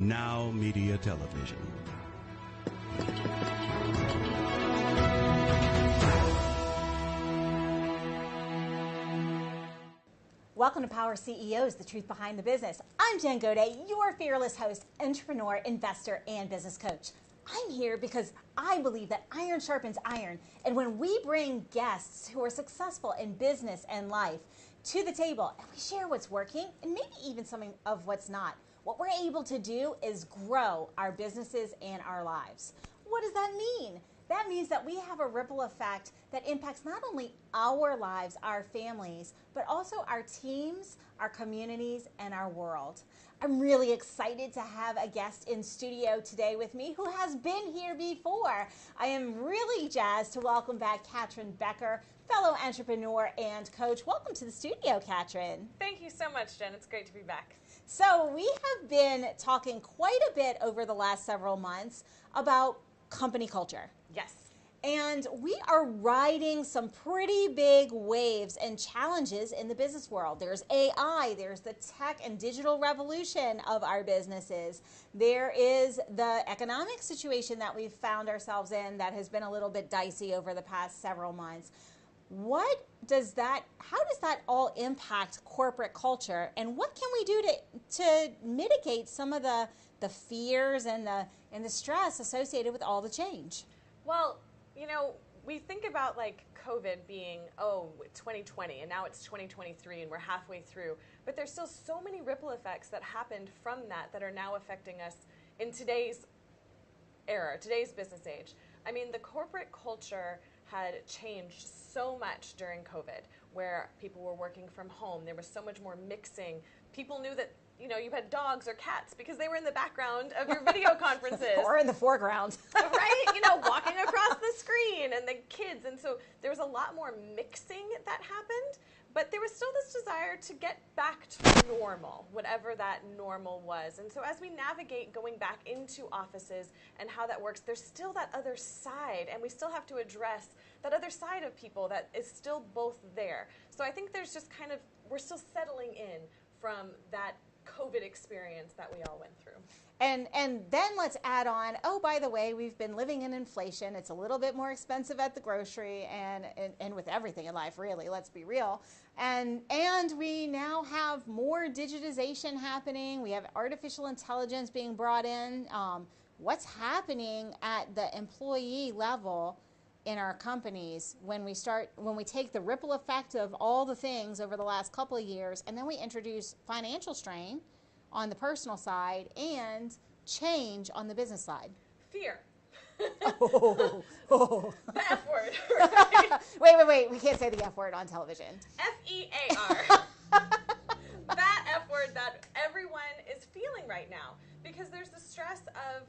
Now Media Television. Welcome to Power CEOs, the truth behind the business. I'm Jen Gaudet, your fearless host, entrepreneur, investor, and business coach. I'm here because I believe that iron sharpens iron. And when we bring guests who are successful in business and life to the table, and we share what's working and maybe even something of what's not, what we're able to do is grow our businesses and our lives. What does that mean? That means that we have a ripple effect that impacts not only our lives, our families, but also our teams, our communities, and our world. I'm really excited to have a guest in studio today with me who has been here before. I am really jazzed to welcome back Katrin Becker, fellow entrepreneur and coach. Welcome to the studio, Katrin. Thank you so much, Jen. It's great to be back. So we have been talking quite a bit over the last several months about company culture. Yes. And we are riding some pretty big waves and challenges in the business world. There's AI, there's the tech and digital revolution of our businesses. There is the economic situation that we've found ourselves in that has been a little bit dicey over the past several months. How does that all impact corporate culture, and what can we do to mitigate some of the fears and the stress associated with all the change? Well, you know, we think about like COVID being, 2020, and now it's 2023 and we're halfway through, but there's still so many ripple effects that happened from that are now affecting us in today's era, today's business age. I mean, the corporate culture had changed so much during COVID, where people were working from home. There was so much more mixing. People knew that, you know, you had dogs or cats because they were in the background of your video conferences. Or in the foreground. Right? You know, walking across the screen, and the kids. And so there was a lot more mixing that happened, but there was still this desire to get back to normal, whatever that normal was. And so as we navigate going back into offices and how that works, there's still that other side, and we still have to address that other side of people that is still both there. So I think there's just kind of, we're still settling in from that COVID experience that we all went through. And then let's add on, oh, by the way, we've been living in inflation. It's a little bit more expensive at the grocery and with everything in life, really, let's be real. And we now have more digitization happening. We have artificial intelligence being brought in. What's happening at the employee level in our companies when we take the ripple effect of all the things over the last couple of years, and then we introduce financial strain on the personal side and change on the business side? Fear. Oh. The F word. Right? Wait. We can't say the F word on television. F-E-A-R. That F word that everyone is feeling right now, because there's the stress of,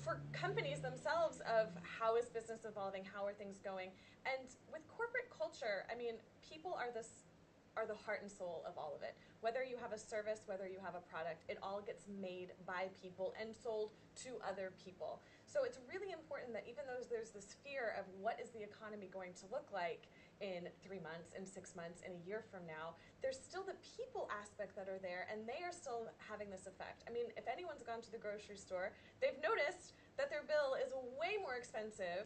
for companies themselves, of how is business evolving, how are things going. And with corporate culture, I mean, people are the heart and soul of all of it. Whether you have a service, whether you have a product, it all gets made by people and sold to other people. So it's really important that even though there's this fear of what is the economy going to look like in 3 months, in 6 months, in a year from now, there's still the people aspect that are there, and they are still having this effect. I mean, if anyone's gone to the grocery store, they've noticed that their bill is way more expensive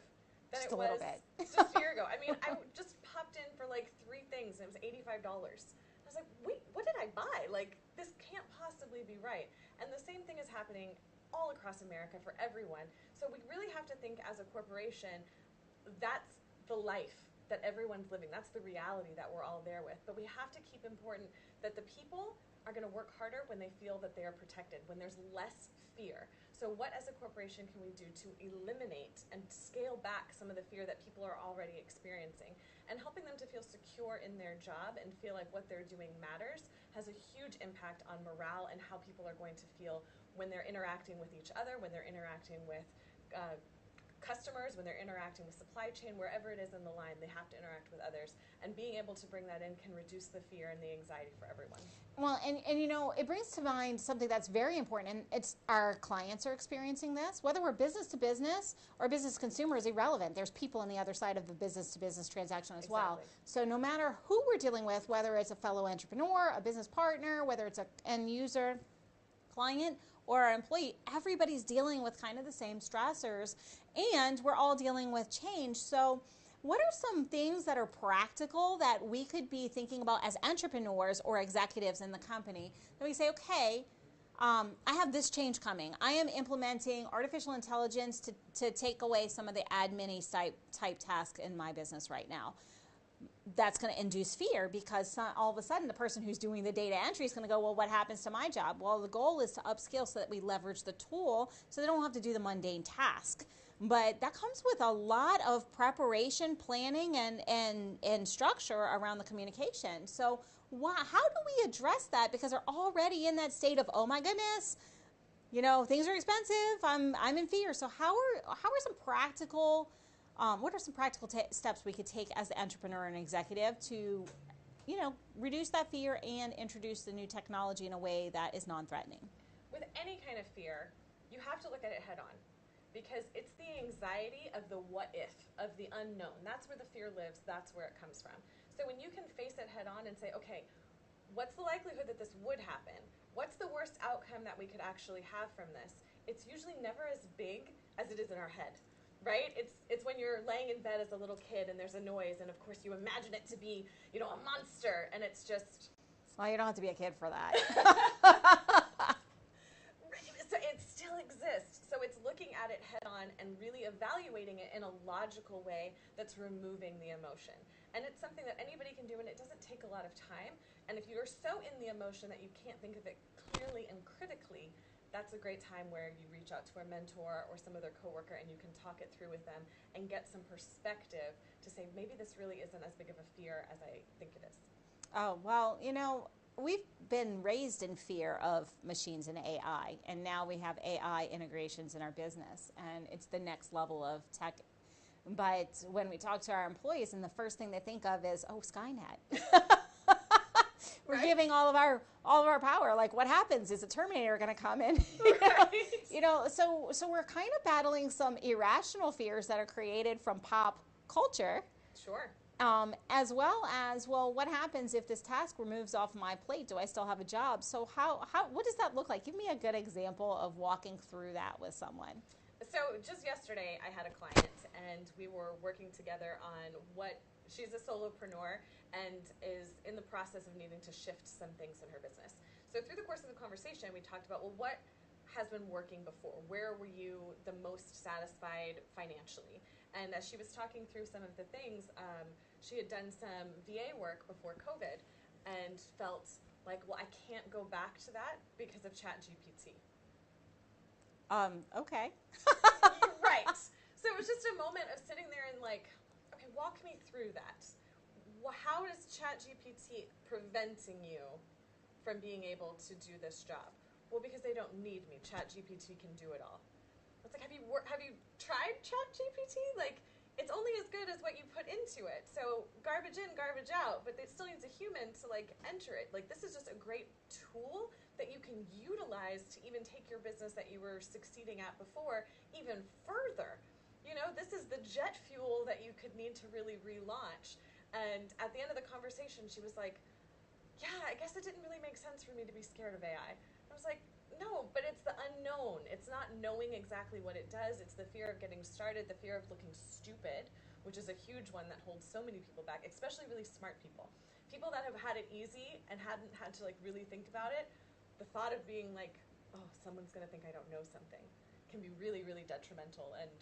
than it was just a year ago. I mean, I just popped in for like 3 things, and it was $85. I was like, wait, what did I buy? Like, this can't possibly be right. And the same thing is happening all across America for everyone. So we really have to think as a corporation, that's the life that everyone's living. That's the reality that we're all there with. But we have to keep important that the people are going to work harder when they feel that they are protected, when there's less fear. So what as a corporation can we do to eliminate and scale back some of the fear that people are already experiencing, and helping them to feel secure in their job and feel like what they're doing matters has a huge impact on morale and how people are going to feel when they're interacting with each other, when they're interacting with customers, when they're interacting with supply chain, wherever it is in the line, they have to interact with others. And being able to bring that in can reduce the fear and the anxiety for everyone. Well, and you know, it brings to mind something that's very important, and it's our clients are experiencing this. Whether we're business to business or business to consumer is irrelevant. There's people on the other side of the business to business transaction as well. So no matter who we're dealing with, whether it's a fellow entrepreneur, a business partner, whether it's an end user, client, or our employee, everybody's dealing with kind of the same stressors, and we're all dealing with change. So what are some things that are practical that we could be thinking about as entrepreneurs or executives in the company that we say, okay, I have this change coming. I am implementing artificial intelligence to take away some of the admin type tasks in my business right now. That's going to induce fear because all of a sudden the person who's doing the data entry is going to go, well, what happens to my job? Well, the goal is to upskill so that we leverage the tool so they don't have to do the mundane task. But that comes with a lot of preparation, planning, and structure around the communication. So how do we address that? Because they're already in that state of, oh my goodness, things are expensive. I'm in fear. So how are some practical what are some practical steps we could take as the entrepreneur and executive to, reduce that fear and introduce the new technology in a way that is non-threatening? With any kind of fear, you have to look at it head on, because it's the anxiety of the what if, of the unknown. That's where the fear lives. That's where it comes from. So when you can face it head on and say, okay, what's the likelihood that this would happen? What's the worst outcome that we could actually have from this? It's usually never as big as it is in our head. Right? It's when you're laying in bed as a little kid and there's a noise, and of course you imagine it to be, a monster, and it's just... Well, you don't have to be a kid for that. So it still exists. So it's looking at it head on and really evaluating it in a logical way that's removing the emotion. And it's something that anybody can do, and it doesn't take a lot of time. And if you're so in the emotion that you can't think of it clearly and critically, that's a great time where you reach out to a mentor or some other coworker and you can talk it through with them and get some perspective to say, maybe this really isn't as big of a fear as I think it is. Oh, well, we've been raised in fear of machines and AI, and now we have AI integrations in our business, and it's the next level of tech. But when we talk to our employees, and the first thing they think of is, oh, Skynet. We're right? Giving all of our power. Like, what happens? Is a Terminator going to come in? Right. So we're kind of battling some irrational fears that are created from pop culture. Sure. As well as, well, what happens if this task removes off my plate? Do I still have a job? So what does that look like? Give me a good example of walking through that with someone. So just yesterday, I had a client, and we were working together on she's a solopreneur and is in the process of needing to shift some things in her business. So through the course of the conversation, we talked about, well, what has been working before? Where were you the most satisfied financially? And as she was talking through some of the things, she had done some VA work before COVID and felt like, well, I can't go back to that because of ChatGPT. Okay. Right. So it was just a moment of sitting there and like, okay, walk me through that. How is ChatGPT preventing you from being able to do this job? Well, because they don't need me. ChatGPT can do it all. It's like, have you tried ChatGPT? Like, it's only as good as what you put into it. So garbage in, garbage out, but it still needs a human to like enter it. Like, this is just a great tool that you can utilize to even take your business that you were succeeding at before even further. This is the jet fuel that you could need to really relaunch. And at the end of the conversation, she was like, yeah, I guess it didn't really make sense for me to be scared of AI. I was like, no, but it's the unknown. It's not knowing exactly what it does. It's the fear of getting started, the fear of looking stupid, which is a huge one that holds so many people back, especially really smart people. People that have had it easy and hadn't had to like really think about it, the thought of being like, oh, someone's going to think I don't know something can be really, really detrimental. And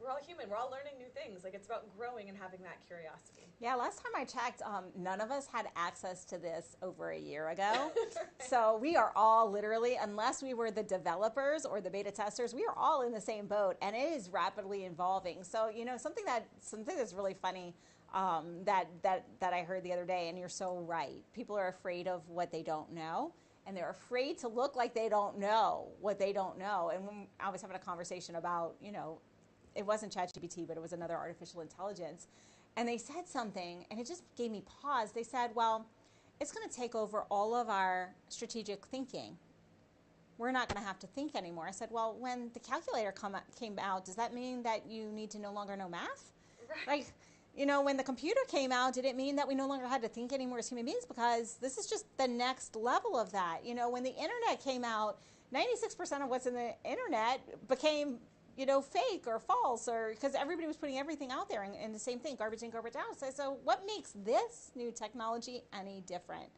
we're all human. We're all learning new things. Like, it's about growing and having that curiosity. Yeah, last time I checked, none of us had access to this over a year ago. Right. So we are all literally, unless we were the developers or the beta testers, we are all in the same boat, and it is rapidly evolving. So, something that's really funny that I heard the other day, and you're so right. People are afraid of what they don't know, and they're afraid to look like they don't know what they don't know. And when I was having a conversation about, it wasn't ChatGPT, but it was another artificial intelligence. And they said something, and it just gave me pause. They said, well, it's going to take over all of our strategic thinking. We're not going to have to think anymore. I said, well, when the calculator came out, does that mean that you need to no longer know math? Right. Like, when the computer came out, did it mean that we no longer had to think anymore as human beings? Because this is just the next level of that. When the internet came out, 96% of what's in the internet became, fake or false, or because everybody was putting everything out there and the same thing, garbage in, garbage out. So what makes this new technology any different?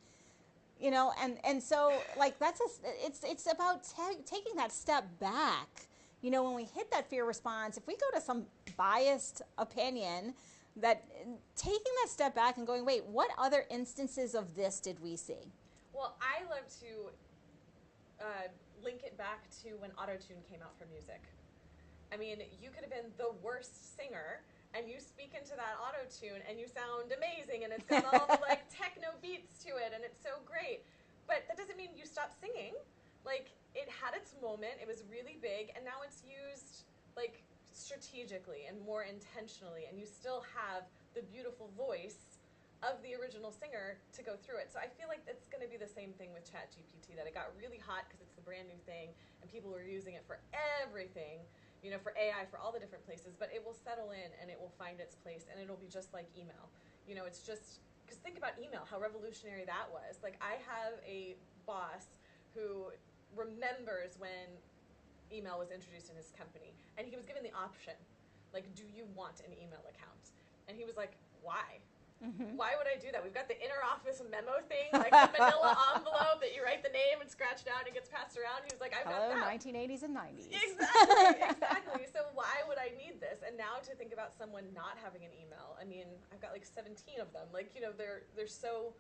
And so like it's about taking that step back. When we hit that fear response, if we go to some biased opinion, that taking that step back and going, wait, what other instances of this did we see? Well, I love to link it back to when auto-tune came out for music. I mean, you could have been the worst singer, and you speak into that auto-tune, and you sound amazing, and it's got all the like techno beats to it, and it's so great. But that doesn't mean you stop singing. Like, it had its moment, it was really big, and now it's used like strategically and more intentionally, and you still have the beautiful voice of the original singer to go through it. So I feel like it's going to be the same thing with ChatGPT, that it got really hot because it's the brand new thing, and people were using it for everything, for AI, for all the different places, but it will settle in and it will find its place, and it'll be just like email. It's just, because think about email, how revolutionary that was. Like, I have a boss who remembers when email was introduced in his company, and he was given the option, like, do you want an email account? And he was like, why? Mm-hmm. Why would I do that? We've got the inner office memo thing, like the manila envelope that you write the name and scratch down and it gets passed around. He was like, I've got that. 1980s and 90s. Exactly. So why would I need this? And now to think about someone not having an email, I mean, I've got like 17 of them. Like, they're so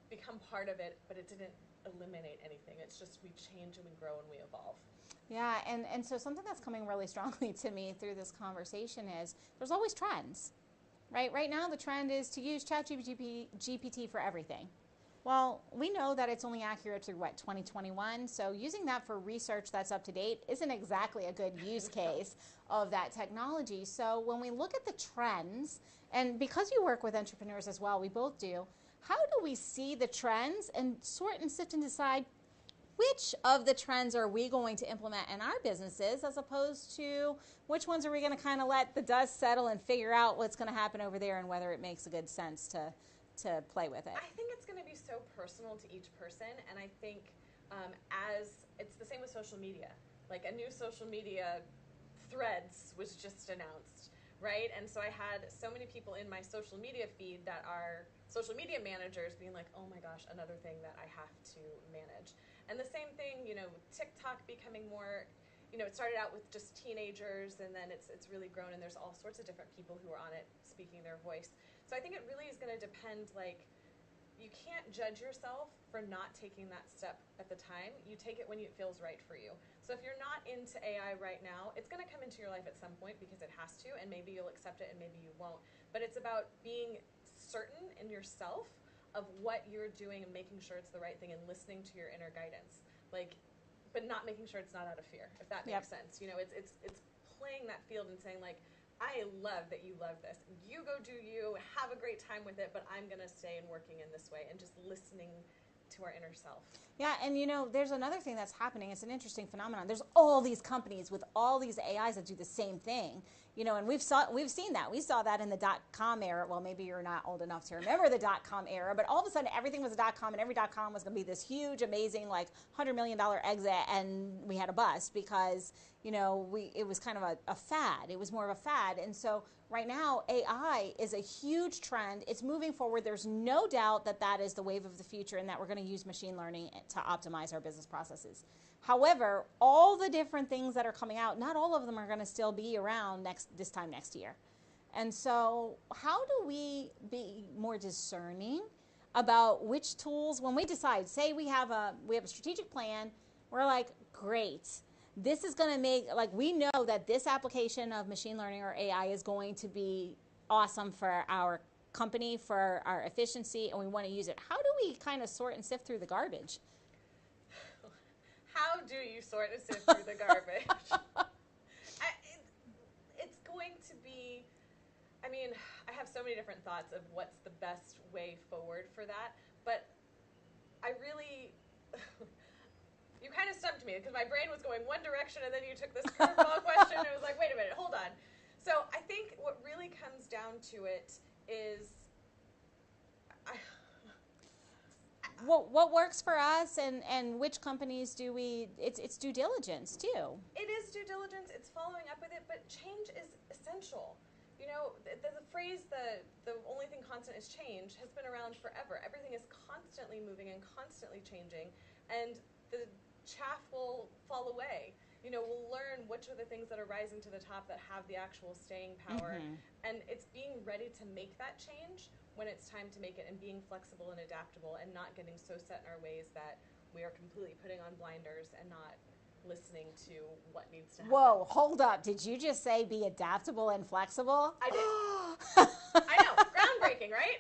become part of it, but it didn't eliminate anything. It's just we change and we grow and we evolve. Yeah, and so something that's coming really strongly to me through this conversation is there's always trends. Right now, the trend is to use ChatGPT for everything. Well, we know that it's only accurate through, 2021? So using that for research that's up to date isn't exactly a good use case of that technology. So when we look at the trends, and because you work with entrepreneurs as well, we both do, how do we see the trends and sort and sift and decide which of the trends are we going to implement in our businesses, as opposed to which ones are we going to kind of let the dust settle and figure out what's going to happen over there and whether it makes a good sense to play with it? I think it's going to be so personal to each person, and I think as it's the same with social media. Like, a new social media Threads was just announced, right? And so I had so many people in my social media feed that are social media managers being like, oh my gosh, another thing that I have to manage. And the same thing, TikTok becoming more, it started out with just teenagers, and then it's really grown, and there's all sorts of different people who are on it speaking their voice. So I think it really is going to depend, like, you can't judge yourself for not taking that step at the time. You take it when it feels right for you. So if you're not into AI right now, it's going to come into your life at some point because it has to, and maybe you'll accept it and maybe you won't. But it's about being certain in yourself of what you're doing and making sure it's the right thing and listening to your inner guidance, like, but not making sure it's not out of fear, if that makes sense. It's playing that field and saying, like, I love that you love this. You go do you, have a great time with it, but I'm going to stay and working in this way, and just listening to our inner self. Yeah, and there's another thing that's happening. It's an interesting phenomenon. There's all these companies with all these AIs that do the same thing, and we've seen that. We saw that in the .com era. Well, maybe you're not old enough to remember the .com era, but all of a sudden everything was a .com, and every .com was going to be this huge, amazing, like $100 million exit, and we had a bust because it was kind of a fad. It was more of a fad. And so right now, AI is a huge trend. It's moving forward. There's no doubt that is the wave of the future, and that we're going to use machine learning to optimize our business processes. However, all the different things that are coming out, not all of them are going to still be around this time next year. And so how do we be more discerning about which tools, when we decide, say we have a strategic plan, we're like, great. This is going to make, like, we know that this application of machine learning or AI is going to be awesome for our company, for our efficiency, and we want to use it. How do we kind of sort and sift through the garbage? How do you sort and sift through the garbage? It's going to be, I mean, I have so many different thoughts of what's the best way forward for that, but I really... You kind of stumped me because my brain was going one direction, and then you took this curveball question, and it was like, wait a minute, hold on. So I think what really comes down to it is, what works for us, and which companies do we, it's due diligence too. It is due diligence, it's following up with it, but change is essential. You know, the phrase, the only thing constant is change, has been around forever. Everything is constantly moving and constantly changing, and the chaff will fall away. You know, we'll learn which are the things that are rising to the top that have the actual staying power. And it's being ready to make that change when it's time to make it, and being flexible and adaptable, and not getting so set in our ways that we are completely putting on blinders and not listening to what needs to happen. Whoa, hold up. Did you just say be adaptable and flexible? I did. I know. Groundbreaking, right?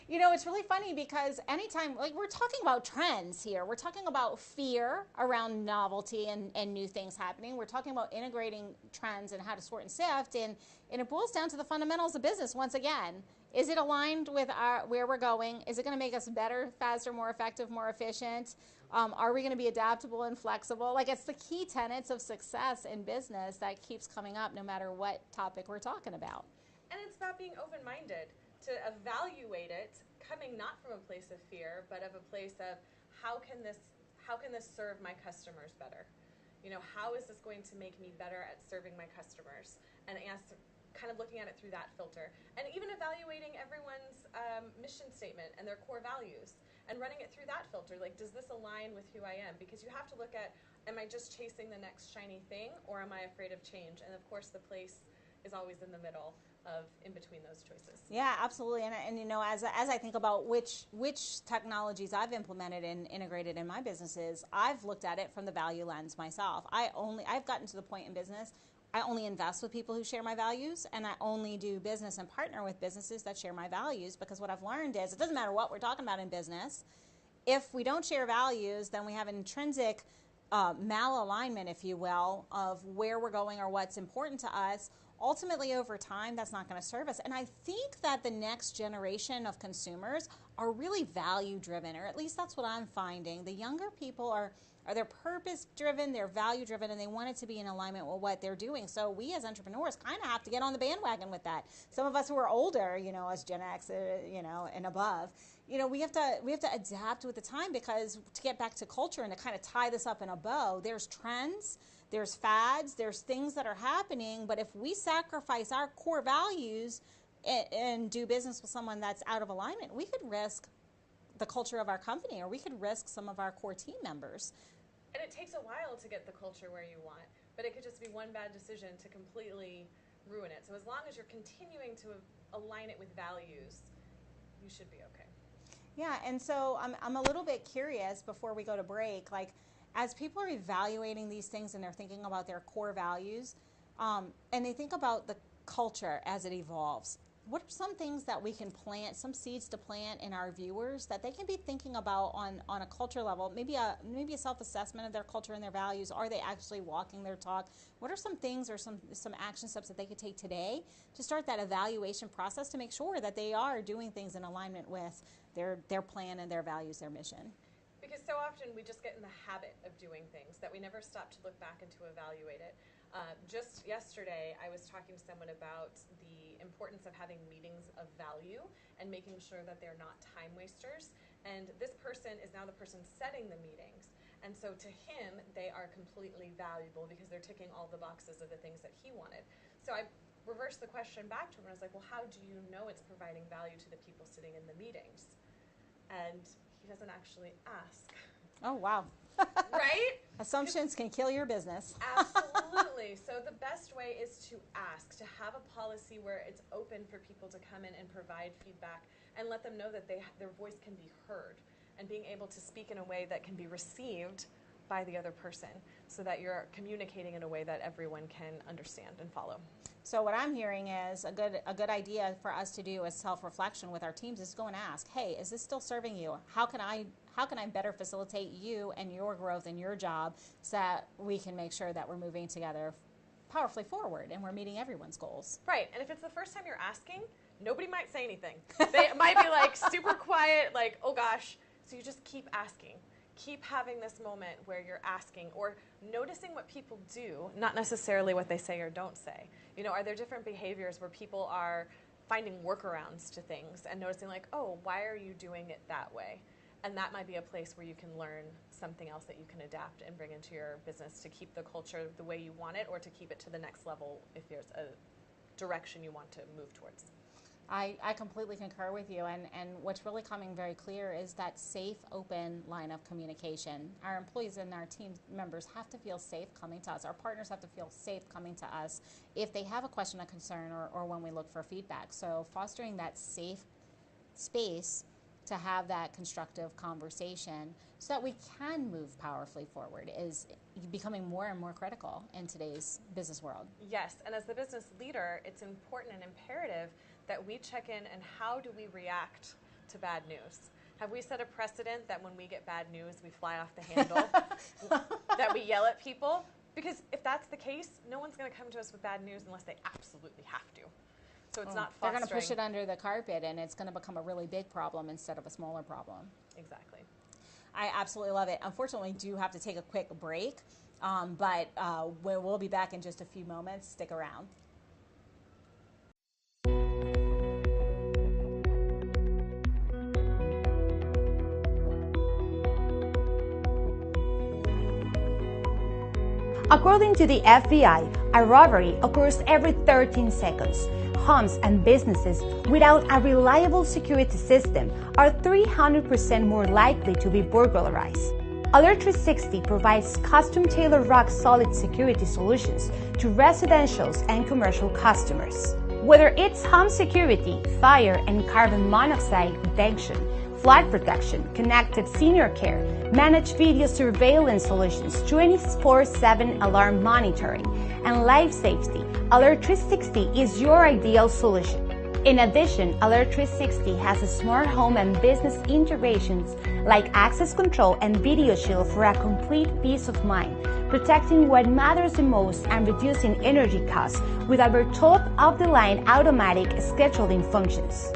You know, it's really funny because anytime, like, we're talking about trends here. We're talking about fear around novelty and new things happening. We're talking about integrating trends and how to sort and sift. And it boils down to the fundamentals of business once again. Is it aligned with where we're going? Is it going to make us better, faster, more effective, more efficient? Are we going to be adaptable and flexible? Like, it's the key tenets of success in business that keeps coming up no matter what topic we're talking about. And it's about being open-minded to evaluate it, coming not from a place of fear, but of a place of how can this serve my customers better? You know, how is this going to make me better at serving my customers? And kind of looking at it through that filter, and even evaluating everyone's mission statement and their core values, and running it through that filter. Like, does this align with who I am? Because you have to look at, am I just chasing the next shiny thing, or am I afraid of change? And of course, the place is always in the middle of in between those choices. Yeah, absolutely. And you know, as I think about which technologies I've implemented and integrated in my businesses, I've looked at it from the value lens myself. I've gotten to the point in business, I only invest with people who share my values, and I only do business and partner with businesses that share my values, because what I've learned is it doesn't matter what we're talking about in business. If we don't share values, then we have an intrinsic malalignment, if you will, of where we're going or what's important to us. Ultimately, over time, that's not going to serve us. And I think that the next generation of consumers are really value-driven, or at least that's what I'm finding. The younger people are they're purpose-driven, they're value-driven, and they want it to be in alignment with what they're doing. So we as entrepreneurs kind of have to get on the bandwagon with that. Some of us who are older, you know, as Gen X, you know, and above, you know, we have to adapt with the time, because to get back to culture and to kind of tie this up in a bow, there's trends, there's fads, there's things that are happening, but if we sacrifice our core values and do business with someone that's out of alignment, we could risk the culture of our company, or we could risk some of our core team members. And it takes a while to get the culture where you want, but it could just be one bad decision to completely ruin it. So as long as you're continuing to align it with values, you should be okay. Yeah, and so I'm a little bit curious before we go to break, like, as people are evaluating these things and they're thinking about their core values, and they think about the culture as it evolves, what are some things that we can plant, some seeds to plant in our viewers that they can be thinking about on a culture level, maybe a self-assessment of their culture and their values? Are they actually walking their talk? What are some things or some action steps that they could take today to start that evaluation process to make sure that they are doing things in alignment with their plan and their values, their mission? Because so often we just get in the habit of doing things that we never stop to look back and to evaluate it. Just yesterday, I was talking to someone about the importance of having meetings of value and making sure that they're not time wasters. And this person is now the person setting the meetings. And so to him, they are completely valuable because they're ticking all the boxes of the things that he wanted. So I reversed the question back to him, and I was like, well, how do you know it's providing value to the people sitting in the meetings? And he doesn't actually ask. Oh, wow. Right? Assumptions can kill your business. Absolutely. So the best way is to ask, to have a policy where it's open for people to come in and provide feedback and let them know that their voice can be heard, and being able to speak in a way that can be received by the other person, so that you're communicating in a way that everyone can understand and follow. So what I'm hearing is a good idea for us to do as self-reflection with our teams is go and ask, hey, is this still serving you? How can I better facilitate you and your growth and your job so that we can make sure that we're moving together powerfully forward and we're meeting everyone's goals? Right. And if it's the first time you're asking, nobody might say anything. They might be like super quiet, like, oh gosh. So you just keep asking. Keep having this moment where you're asking or noticing what people do, not necessarily what they say or don't say. You know, are there different behaviors where people are finding workarounds to things and noticing like, oh, why are you doing it that way? And that might be a place where you can learn something else that you can adapt and bring into your business to keep the culture the way you want it, or to keep it to the next level if there's a direction you want to move towards. I completely concur with you, and what's really coming very clear is that safe, open line of communication. Our employees and our team members have to feel safe coming to us. Our partners have to feel safe coming to us if they have a question, a concern, or when we look for feedback. So fostering that safe space to have that constructive conversation so that we can move powerfully forward is becoming more and more critical in today's business world. Yes, and as the business leader, it's important and imperative that we check in and how do we react to bad news. Have we set a precedent that when we get bad news, we fly off the handle, that we yell at people? Because if that's the case, no one's going to come to us with bad news unless they absolutely have to. So it's not fostering. They're going to push it under the carpet, and it's going to become a really big problem instead of a smaller problem. Exactly. I absolutely love it. Unfortunately, we do have to take a quick break, but we'll be back in just a few moments. Stick around. According to the FBI, a robbery occurs every 13 seconds. Homes and businesses without a reliable security system are 300% more likely to be burglarized. Alert 360 provides custom-tailored rock-solid security solutions to residential and commercial customers. Whether it's home security, fire and carbon monoxide detection, flood protection, connected senior care, managed video surveillance solutions, 24/7 alarm monitoring, and life safety, Alert 360 is your ideal solution. In addition, Alert 360 has smart home and business integrations like access control and video shield for a complete peace of mind, protecting what matters the most and reducing energy costs with our top-of-the-line automatic scheduling functions.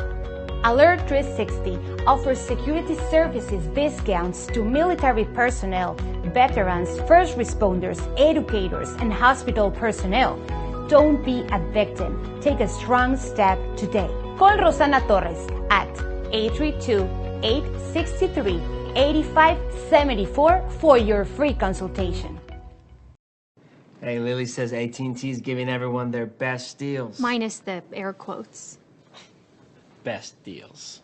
Alert 360 offers security services discounts to military personnel, veterans, first responders, educators, and hospital personnel. Don't be a victim. Take a strong step today. Call Rosana Torres at 832-863-8574 for your free consultation. Hey, Lily says AT&T is giving everyone their best deals. Minus the air quotes. Best deals.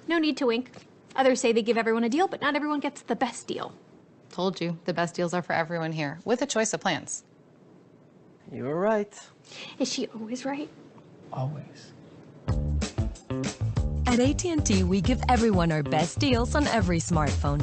No need to wink. Others say they give everyone a deal, but not everyone gets the best deal. Told you, the best deals are for everyone here, with a choice of plans. You were right. Is she always right? Always. At AT&T, we give everyone our best deals on every smartphone.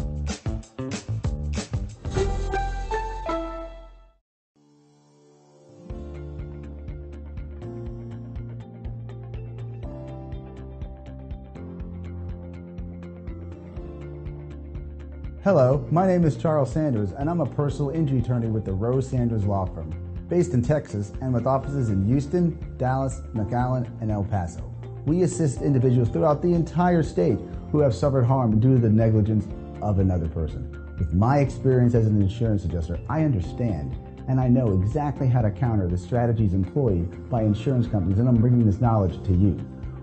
Hello, my name is Charles Sanders, and I'm a personal injury attorney with the Rose Sanders Law Firm, based in Texas and with offices in Houston, Dallas, McAllen, and El Paso. We assist individuals throughout the entire state who have suffered harm due to the negligence of another person. With my experience as an insurance adjuster, I understand and I know exactly how to counter the strategies employed by insurance companies, and I'm bringing this knowledge to you.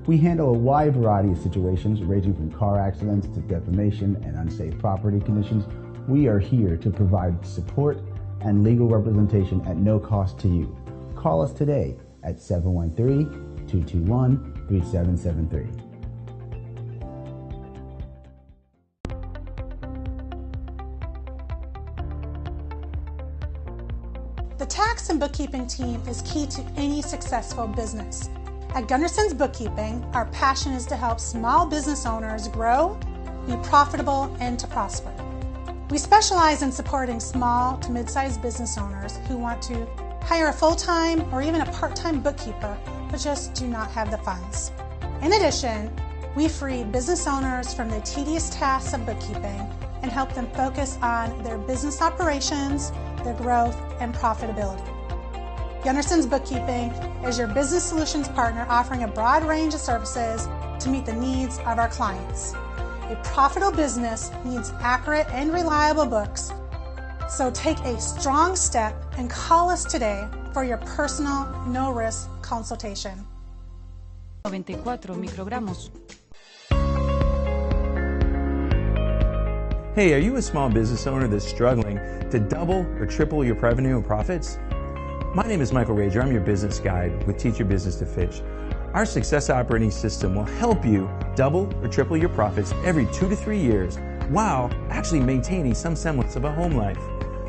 We handle a wide variety of situations, ranging from car accidents to defamation and unsafe property conditions. We are here to provide support and legal representation at no cost to you. Call us today at 713-221-3773. The tax and bookkeeping team is key to any successful business. At Gunderson's Bookkeeping, our passion is to help small business owners grow, be profitable, and to prosper. We specialize in supporting small to mid-sized business owners who want to hire a full-time or even a part-time bookkeeper, but just do not have the funds. In addition, we free business owners from the tedious tasks of bookkeeping and help them focus on their business operations, their growth, and profitability. Gunderson's Bookkeeping is your business solutions partner, offering a broad range of services to meet the needs of our clients. A profitable business needs accurate and reliable books, so take a strong step and call us today for your personal, no-risk consultation. 94 microgramos. Hey, are you a small business owner that's struggling to double or triple your revenue and profits? My name is Michael Rager. I'm your business guide with Teach Your Business to Fish. Our success operating system will help you double or triple your profits every 2 to 3 years while actually maintaining some semblance of a home life.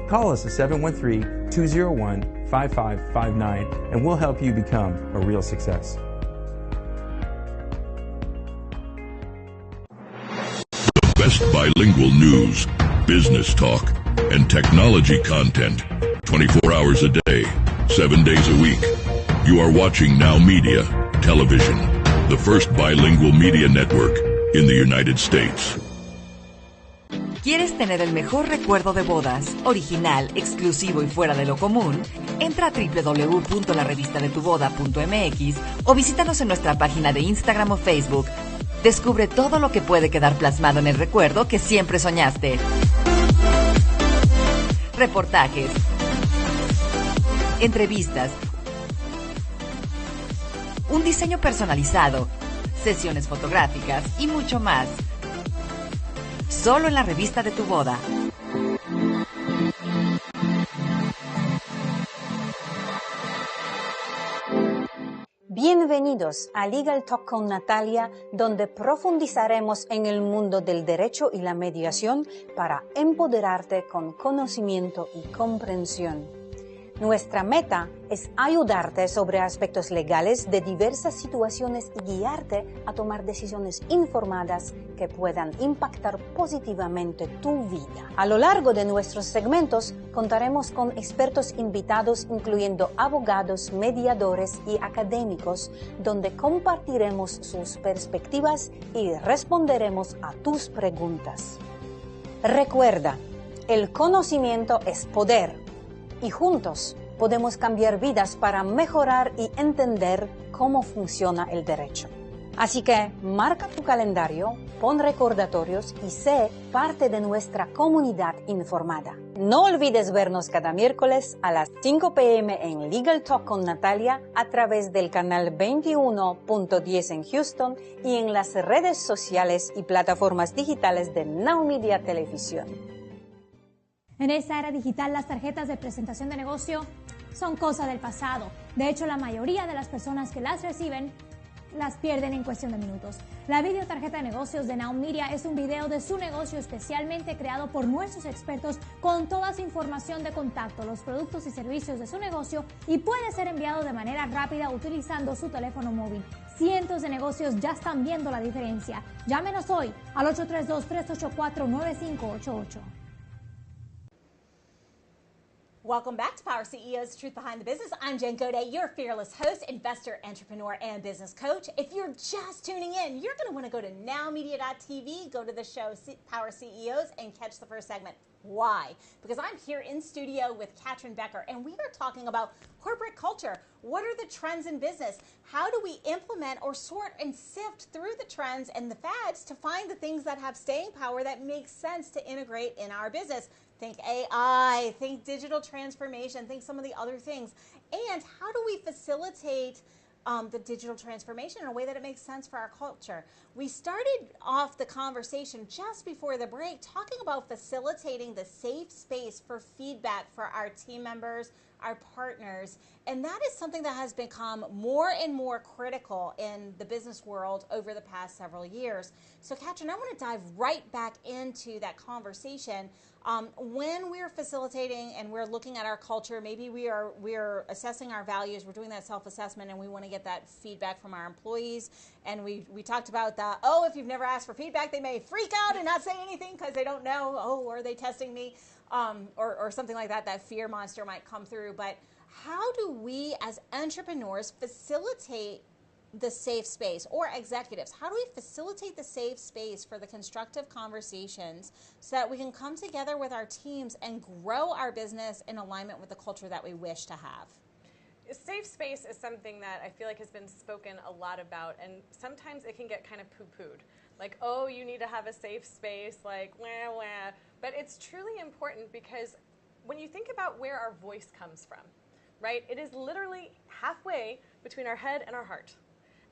Call us at 713-201-5559 and we'll help you become a real success. The best bilingual news, business talk, and technology content 24 hours a day, 7 days a week. You are watching Now Media Television, the first bilingual media network in the United States. ¿Quieres tener el mejor recuerdo de bodas, original, exclusivo y fuera de lo común? Entra a www.larevistadetuboda.mx o visítanos en nuestra página de Instagram o Facebook. Descubre todo lo que puede quedar plasmado en el recuerdo que siempre soñaste. Reportajes, entrevistas, un diseño personalizado, sesiones fotográficas y mucho más. Solo en la revista de tu boda. Bienvenidos a Legal Talk con Natalia, donde profundizaremos en el mundo del derecho y la mediación para empoderarte con conocimiento y comprensión. Nuestra meta es ayudarte sobre aspectos legales de diversas situaciones y guiarte a tomar decisiones informadas que puedan impactar positivamente tu vida. A lo largo de nuestros segmentos contaremos con expertos invitados, incluyendo abogados, mediadores y académicos, donde compartiremos sus perspectivas y responderemos a tus preguntas. Recuerda, el conocimiento es poder. Y juntos podemos cambiar vidas para mejorar y entender cómo funciona el derecho. Así que marca tu calendario, pon recordatorios y sé parte de nuestra comunidad informada. No olvides vernos cada miércoles a las 5 p.m. en Legal Talk con Natalia a través del canal 21.10 en Houston y en las redes sociales y plataformas digitales de Now Media Televisión. En esta era digital, las tarjetas de presentación de negocio son cosa del pasado. De hecho, la mayoría de las personas que las reciben las pierden en cuestión de minutos. La videotarjeta de negocios de Now Media es un video de su negocio especialmente creado por nuestros expertos con toda su información de contacto, los productos y servicios de su negocio y puede ser enviado de manera rápida utilizando su teléfono móvil. Cientos de negocios ya están viendo la diferencia. Llámenos hoy al 832-384-9588. Welcome back to Power CEOs, Truth Behind the Business. I'm Jen Gaudet, your fearless host, investor, entrepreneur, and business coach. If you're just tuning in, you're going to want to go to nowmedia.tv, go to the show Power CEOs, and catch the first segment. Why? Because I'm here in studio with Katrin Becker, and we are talking about corporate culture. What are the trends in business? How do we implement or sort and sift through the trends and the fads to find the things that have staying power that make sense to integrate in our business? Think AI, think digital transformation, think some of the other things. And how do we facilitate the digital transformation in a way that it makes sense for our culture? We started off the conversation just before the break talking about facilitating the safe space for feedback for our team members, our partners, and that is something that has become more and more critical in the business world over the past several years. So, Katrin, I want to dive right back into that conversation. When we're facilitating and we're looking at our culture, maybe we're assessing our values, we're doing that self-assessment, and we want to get that feedback from our employees. And we talked about if you've never asked for feedback, they may freak out and not say anything because they don't know, are they testing me? Or something like that, that fear monster might come through. But how do we as entrepreneurs facilitate the safe space, or executives, how do we facilitate the safe space for the constructive conversations so that we can come together with our teams and grow our business in alignment with the culture that we wish to have? A safe space is something that I feel like has been spoken a lot about, and sometimes it can get kind of poo-pooed. Like, oh, you need to have a safe space, like, wah, wah. But it's truly important because when you think about where our voice comes from, right, it is literally halfway between our head and our heart.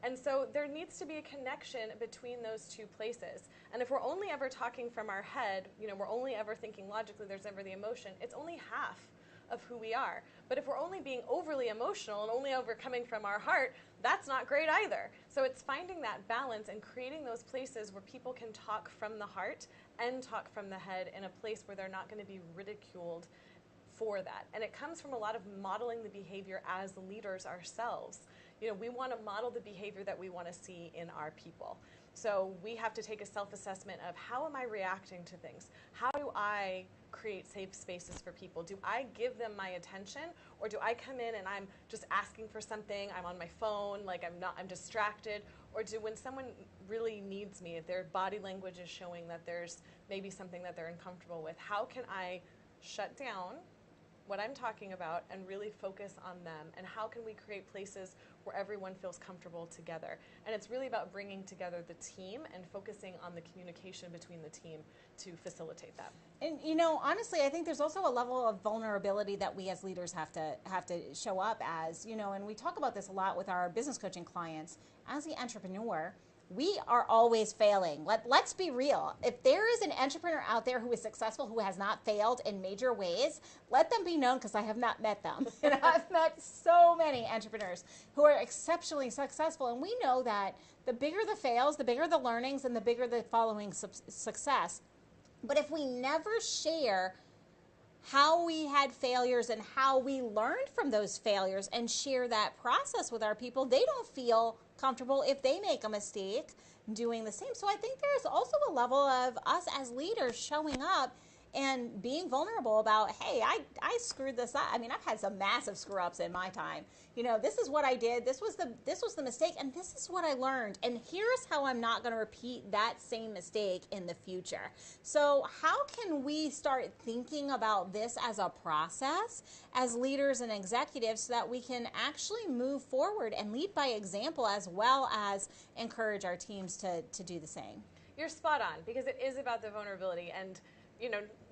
And so there needs to be a connection between those two places. And if we're only ever talking from our head, we're only ever thinking logically, there's never the emotion, it's only half of who we are. But if we're only being overly emotional and only ever coming from our heart, that's not great either. So it's finding that balance and creating those places where people can talk from the heart and talk from the head in a place where they're not going to be ridiculed for that. And it comes from a lot of modeling the behavior as leaders ourselves. We want to model the behavior that we want to see in our people. So we have to take a self-assessment of how am I reacting to things? How do I create safe spaces for people? Do I give them my attention, or do I come in and I'm just asking for something, I'm on my phone, like I'm distracted? Or when someone really needs me, if their body language is showing that there's maybe something that they're uncomfortable with, how can I shut down what I'm talking about and really focus on them? And how can we create places where everyone feels comfortable together? And it's really about bringing together the team and focusing on the communication between the team to facilitate that. And honestly, I think there's also a level of vulnerability that we as leaders have to show up as, and we talk about this a lot with our business coaching clients. As the entrepreneur, we are always failing. Let's be real. If there is an entrepreneur out there who is successful, who has not failed in major ways, let them be known, because I have not met them. I've met so many entrepreneurs who are exceptionally successful, and we know that the bigger the fails, the bigger the learnings, and the bigger the following success. But if we never share how we had failures and how we learned from those failures and share that process with our people, they don't feel comfortable if they make a mistake doing the same. So I think there's also a level of us as leaders showing up and being vulnerable about, hey, I screwed this up. I mean, I've had some massive screw ups in my time. This is what I did. This was the mistake, and this is what I learned. And here's how I'm not going to repeat that same mistake in the future. So how can we start thinking about this as a process as leaders and executives so that we can actually move forward and lead by example, as well as encourage our teams to do the same? You're spot on, because it is about the vulnerability. And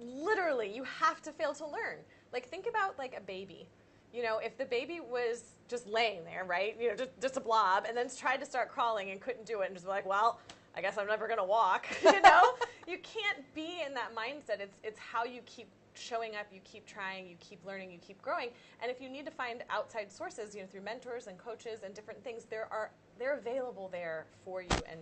literally, you have to fail to learn. Like, think about like a baby. If the baby was just laying there, right, just a blob, and then tried to start crawling and couldn't do it, and just like, well, I guess I'm never going to walk. You can't be in that mindset. It's how you keep showing up, you keep trying, you keep learning, you keep growing. And if you need to find outside sources, through mentors and coaches and different things, they're available there for you, and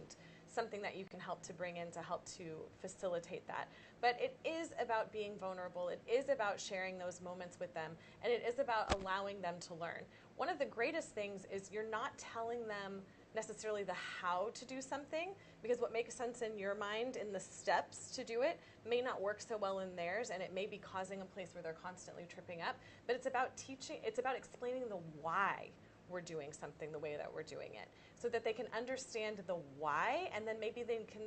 something that you can help to bring in to help to facilitate that. But it is about being vulnerable. It is about sharing those moments with them, and it is about allowing them to learn. One of the greatest things is you're not telling them necessarily the how to do something, because what makes sense in your mind in the steps to do it may not work so well in theirs, and it may be causing a place where they're constantly tripping up. But it's about teaching, it's about explaining the why we're doing something the way that we're doing it, so that they can understand the why, and then maybe they can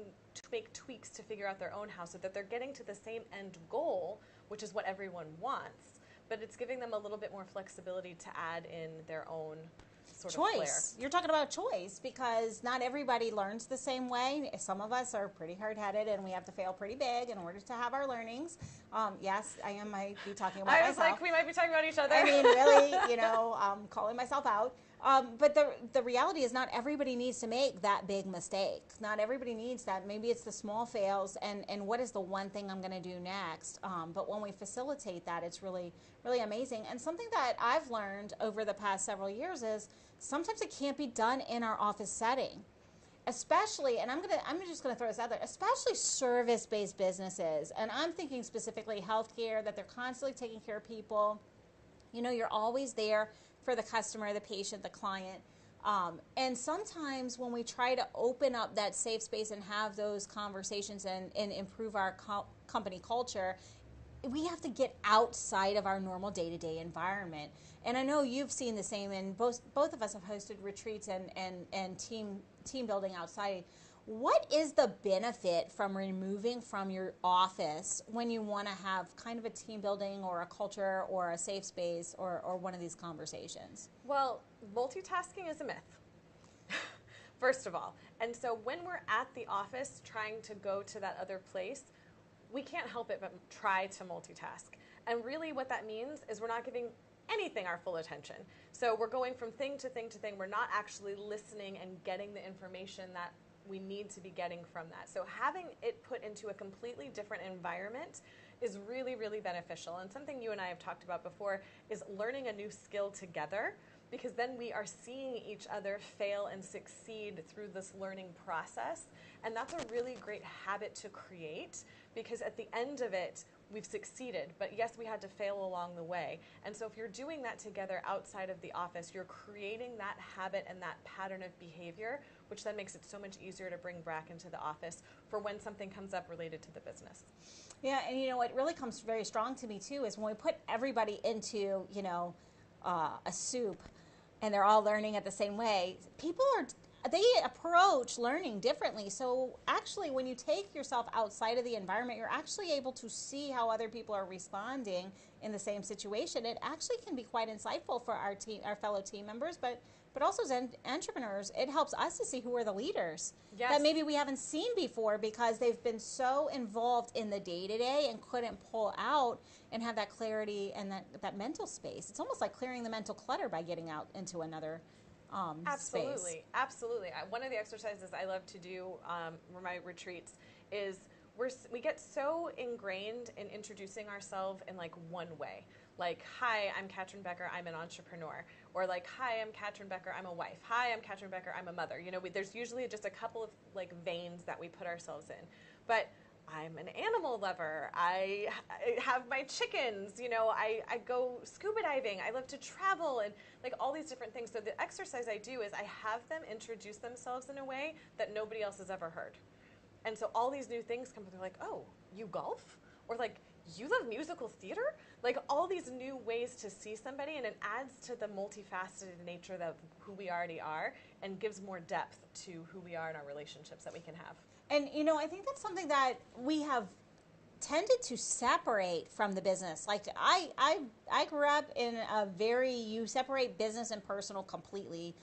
make tweaks to figure out their own how, so that they're getting to the same end goal, which is what everyone wants, but it's giving them a little bit more flexibility to add in their own sort of flair. You're talking about choice, because not everybody learns the same way. Some of us are pretty hard-headed, and we have to fail pretty big in order to have our learnings. Yes, I might be talking about myself. I was like, we might be talking about each other. I mean, really, calling myself out. But the reality is, not everybody needs to make that big mistake. Not everybody needs that. Maybe it's the small fails, and what is the one thing I'm going to do next. But when we facilitate that, it's really, really amazing. And something that I've learned over the past several years is sometimes it can't be done in our office setting. Especially, and I'm just gonna throw this out there, especially service-based businesses. And I'm thinking specifically healthcare, that they're constantly taking care of people. You're always there for the customer, the patient, the client. And sometimes when we try to open up that safe space and have those conversations and improve our company culture, we have to get outside of our normal day-to-day environment. And I know you've seen the same, and both of us have hosted retreats and team building outside. What is the benefit from removing from your office when you want to have kind of a team building or a culture or a safe space or one of these conversations? Well, multitasking is a myth, first of all. And so when we're at the office trying to go to that other place, we can't help it but try to multitask. And really what that means is we're not giving anything our full attention. So we're going from thing to thing to thing. We're not actually listening and getting the information that we need to be getting from that. So having it put into a completely different environment is really, really beneficial. And something you and I have talked about before is learning a new skill together, because then we are seeing each other fail and succeed through this learning process. And that's a really great habit to create, because at the end of it, we've succeeded, but yes, we had to fail along the way. And so if you're doing that together outside of the office, you're creating that habit and that pattern of behavior, which then makes it so much easier to bring back into the office for when something comes up related to the business. Yeah, and you know, what really comes very strong to me too is when we put everybody into, you know, a soup and they're all learning at the same way, they approach learning differently. So actually, when you take yourself outside of the environment, you're actually able to see how other people are responding in the same situation. It actually can be quite insightful for our team, our fellow team members, but also as entrepreneurs, it helps us to see who are the leaders that maybe we haven't seen before, because they've been so involved in the day-to-day and couldn't pull out and have that clarity and that mental space. It's almost like clearing the mental clutter by getting out into another Absolutely, space. absolutely. One of the exercises I love to do for my retreats is we get so ingrained in introducing ourselves in like one way. Like, hi, I'm Katrin Becker, I'm an entrepreneur. Or like, hi, I'm Katrin Becker, I'm a wife. Hi, I'm Katrin Becker, I'm a mother. You know, there's usually just a couple of like veins that we put ourselves in. But I'm an animal lover. I have my chickens. You know, I go scuba diving. I love to travel and like all these different things. So the exercise I do is I have them introduce themselves in a way that nobody else has ever heard. And so all these new things come up. They're like, oh, you golf? Or like, you love musical theater? Like all these new ways to see somebody, and it adds to the multifaceted nature of who we already are and gives more depth to who we are in our relationships that we can have. And, you know, I think that's something that we have tended to separate from the business. Like, I grew up in a you separate business and personal completely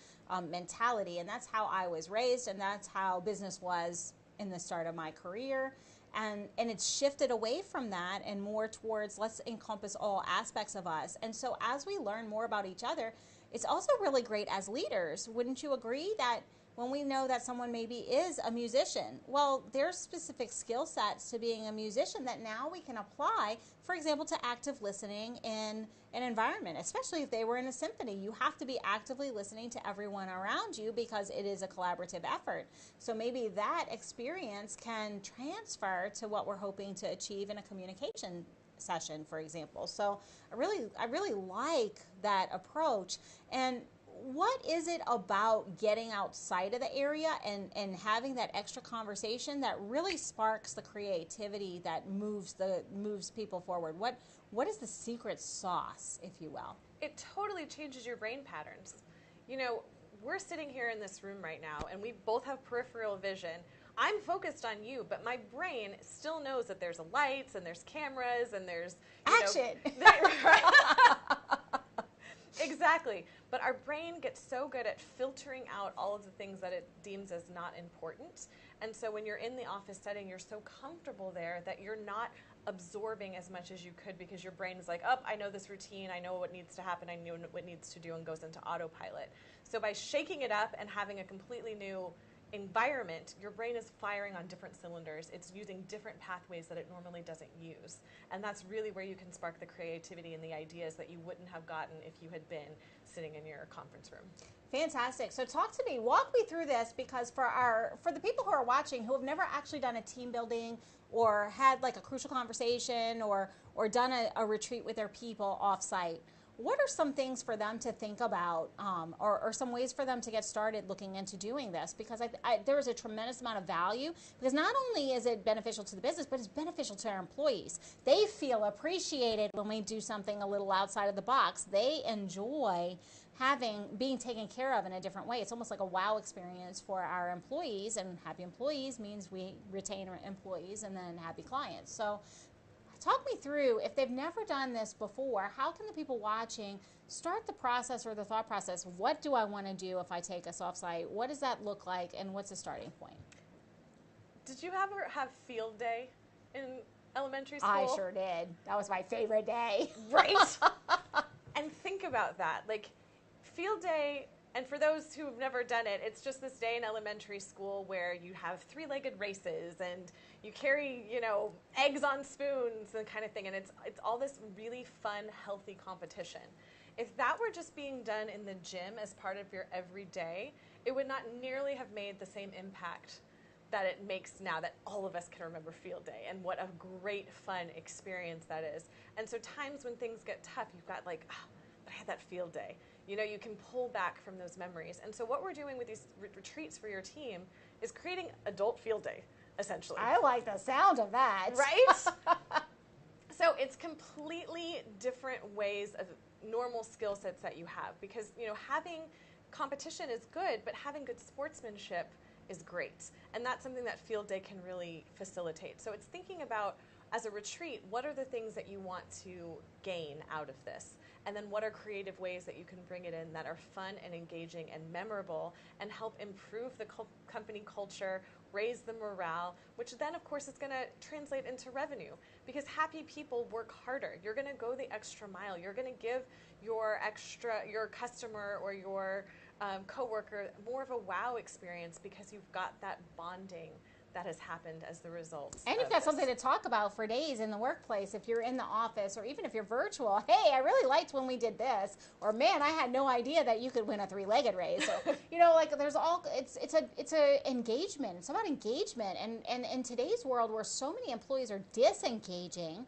mentality, and that's how I was raised, and that's how business was in the start of my career. And it's shifted away from that and more towards let's encompass all aspects of us. And so as we learn more about each other, it's also really great as leaders. Wouldn't you agree that when we know that someone maybe is a musician, well, there's specific skill sets to being a musician that now we can apply, for example, to active listening in an environment, especially if they were in a symphony. You have to be actively listening to everyone around you because it is a collaborative effort. So maybe that experience can transfer to what we're hoping to achieve in a communication session, for example. So I really like that approach. And what is it about getting outside of the area and having that extra conversation that really sparks the creativity that moves people forward? What is the secret sauce, if you will? It totally changes your brain patterns. You know, we're sitting here in this room right now, and we both have peripheral vision. I'm focused on you, but my brain still knows that there's lights and there's cameras and there's action. Exactly. But our brain gets so good at filtering out all of the things that it deems as not important. And so when you're in the office setting, you're so comfortable there that you're not absorbing as much as you could, because your brain is like, oh, I know this routine, I know what needs to happen, I know what needs to do, and goes into autopilot. So by shaking it up and having a completely new environment, your brain is firing on different cylinders. It's using different pathways that it normally doesn't use. And that's really where you can spark the creativity and the ideas that you wouldn't have gotten if you had been sitting in your conference room. Fantastic. So talk to me, walk me through this, because for the people who are watching who have never actually done a team building or had like a crucial conversation or done a retreat with their people off-site, what are some things for them to think about or some ways for them to get started looking into doing this? Because there is a tremendous amount of value, because not only is it beneficial to the business, but it's beneficial to our employees. They feel appreciated when we do something a little outside of the box. They enjoy being taken care of in a different way. It's almost like a wow experience for our employees, and happy employees means we retain our employees and then happy clients. So talk me through, if they've never done this before, how can the people watching start the process or the thought process? What do I want to do if I take us off-site? What does that look like, and what's the starting point? Did you ever have field day in elementary school? I sure did. That was my favorite day. Right? And And think about that. Like, field day, and for those who've never done it, it's just this day in elementary school where you have three-legged races and you carry, eggs on spoons and kind of thing. And it's all this really fun, healthy competition. If that were just being done in the gym as part of your everyday, it would not nearly have made the same impact that it makes now that all of us can remember field day, and what a great, fun experience that is. And so times when things get tough, you've got like, I had that field day. You can pull back from those memories. And so what we're doing with these retreats for your team is creating adult field day, essentially. I like the sound of that. Right? So it's completely different ways of normal skill sets that you have, because, having competition is good, but having good sportsmanship is great. And that's something that field day can really facilitate. So it's thinking about, as a retreat, what are the things that you want to gain out of this? And then what are creative ways that you can bring it in that are fun and engaging and memorable and help improve the company culture, raise the morale, which then, of course, is going to translate into revenue, because happy people work harder. You're going to go the extra mile. You're going to give your customer or your coworker more of a wow experience, because you've got that bonding that has happened as the result. And you've got something to talk about for days in the workplace if you're in the office, or even if you're virtual. Hey, I really liked when we did this, or man, I had no idea that you could win a three-legged race. Or, there's all, it's a engagement. It's about engagement. And in today's world where so many employees are disengaging,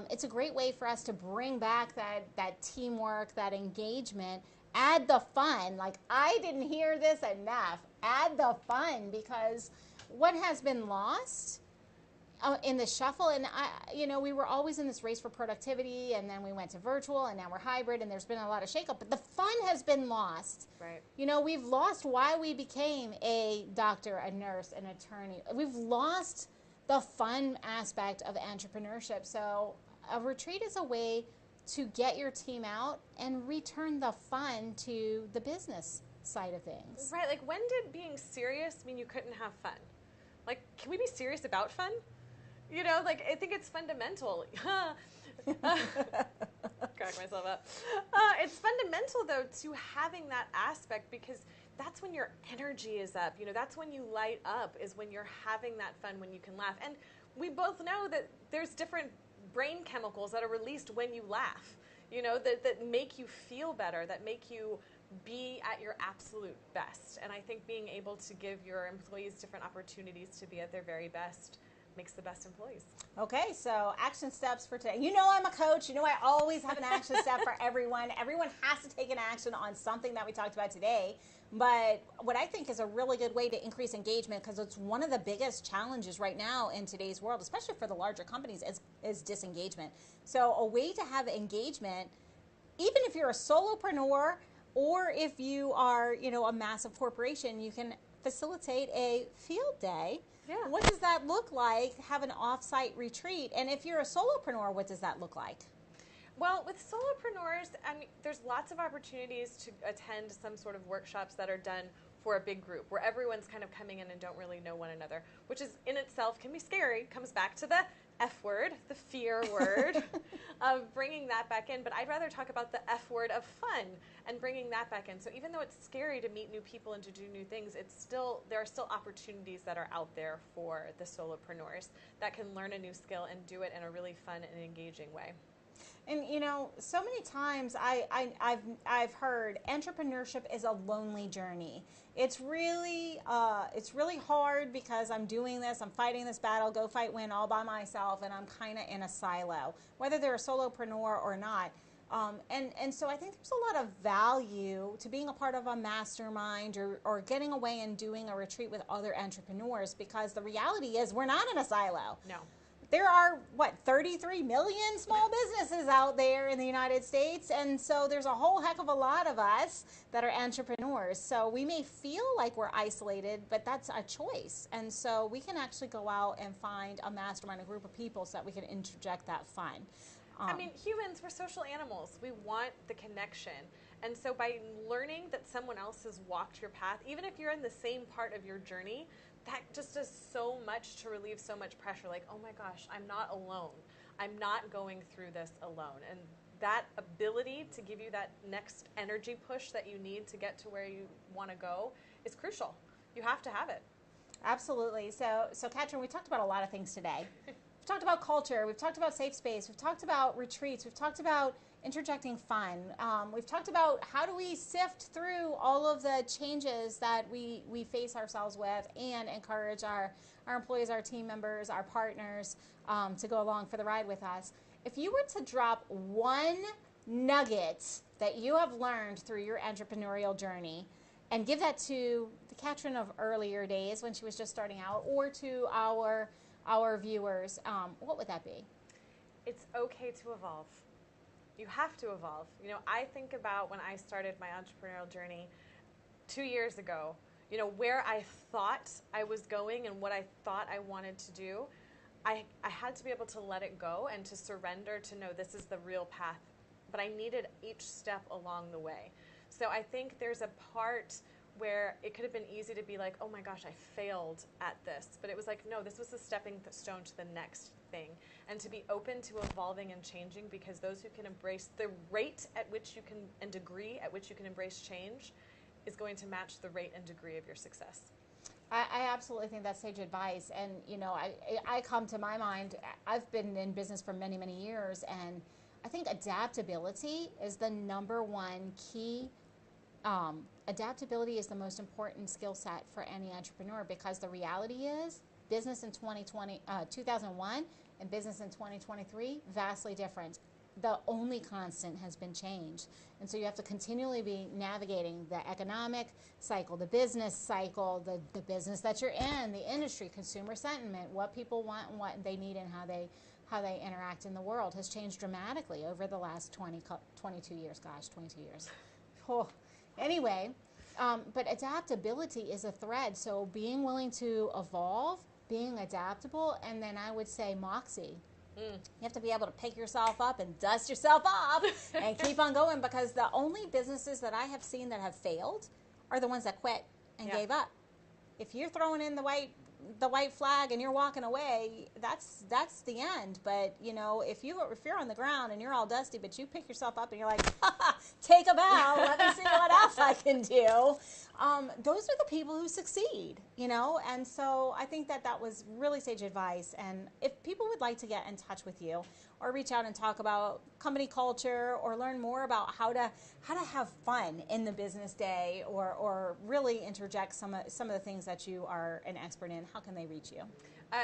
it's a great way for us to bring back that teamwork, that engagement. Add the fun. Like, I didn't hear this enough. Add the fun, because what has been lost in the shuffle, and we were always in this race for productivity, and then we went to virtual, and now we're hybrid, and there's been a lot of shakeup, but the fun has been lost. Right. We've lost why we became a doctor, a nurse, an attorney. We've lost the fun aspect of entrepreneurship. So a retreat is a way to get your team out and return the fun to the business side of things. Right. Like, when did being serious mean you couldn't have fun? Like, can we be serious about fun? I think it's fundamental. Crack myself up. It's fundamental, though, to having that aspect, because that's when your energy is up. That's when you light up, is when you're having that fun, when you can laugh. And we both know that there's different brain chemicals that are released when you laugh, that make you feel better, that make you be at your absolute best. And I think being able to give your employees different opportunities to be at their very best makes the best employees. Okay, so action steps for today. I'm a coach. I always have an action step for everyone. Everyone has to take an action on something that we talked about today. But what I think is a really good way to increase engagement, because it's one of the biggest challenges right now in today's world, especially for the larger companies, is disengagement. So a way to have engagement, even if you're a solopreneur, or if you are, a massive corporation, you can facilitate a field day. Yeah. What does that look like? Have an off-site retreat. And if you're a solopreneur, what does that look like? Well, with solopreneurs, there's lots of opportunities to attend some sort of workshops that are done for a big group, where everyone's kind of coming in and don't really know one another, which is in itself can be scary. Comes back to the F word, the fear word, of bringing that back in. But I'd rather talk about the F word of fun and bringing that back in. So even though it's scary to meet new people and to do new things, there are still opportunities that are out there for the solopreneurs that can learn a new skill and do it in a really fun and engaging way. And so many times I've heard entrepreneurship is a lonely journey. It's really hard because I'm doing this, I'm fighting this battle, go fight, win, all by myself, and I'm kind of in a silo, whether they're a solopreneur or not. And so I think there's a lot of value to being a part of a mastermind or getting away and doing a retreat with other entrepreneurs, because the reality is we're not in a silo. No. There are, 33 million small businesses out there in the United States, and so there's a whole heck of a lot of us that are entrepreneurs. So we may feel like we're isolated, but that's a choice. And so we can actually go out and find a mastermind, a group of people, so that we can interject that fun. Humans, we're social animals. We want the connection. And so by learning that someone else has walked your path, even if you're in the same part of your journey, that just does so much to relieve so much pressure. Like, oh my gosh, I'm not alone. I'm not going through this alone. And that ability to give you that next energy push that you need to get to where you want to go is crucial. You have to have it. Absolutely. So Katrin, we talked about a lot of things today. We've talked about culture. We've talked about safe space. We've talked about retreats. We've talked about interjecting fun. We've talked about how do we sift through all of the changes that we face ourselves with and encourage our employees, our team members, our partners to go along for the ride with us. If you were to drop one nugget that you have learned through your entrepreneurial journey and give that to the Katrin of earlier days when she was just starting out, or to our viewers, what would that be? It's okay to evolve. You have to evolve. You know, I think about when I started my entrepreneurial journey 2 years ago, you know, where I thought I was going and what I thought I wanted to do. I had to be able to let it go and to surrender to know this is the real path. But I needed each step along the way. So I think there's a part where it could have been easy to be like, oh my gosh, I failed at this. But it was like, no, this was a stepping stone to the next thing. And to be open to evolving and changing, because those who can embrace the rate at which you can, and degree at which you can embrace change, is going to match the rate and degree of your success. I absolutely think that's sage advice. And, you know, I come to my mind, I've been in business for many, many years, and I think adaptability is the number one key. Adaptability is the most important skill set for any entrepreneur, because the reality is business in 2001 and business in 2023, vastly different. The only constant has been change. And so you have to continually be navigating the economic cycle, the business cycle, the business that you're in, the industry, consumer sentiment, what people want and what they need, and how they interact in the world has changed dramatically over the last 22 years. Gosh, 22 years. Oh. Anyway, but adaptability is a thread. So being willing to evolve, being adaptable, and then I would say moxie. You have to be able to pick yourself up and dust yourself off and keep on going, because the only businesses that I have seen that have failed are the ones that quit and gave up. If you're throwing in the white flag and you're walking away, that's the end. But you know, if you're on the ground and you're all dusty, but you pick yourself up and you're like, take a bow, let me see what else I can do. Those are the people who succeed, you know. And so I think that was really sage advice. And if people would like to get in touch with you or reach out and talk about company culture, or learn more about how to have fun in the business day, or really interject some of the things that you are an expert in, how can they reach you?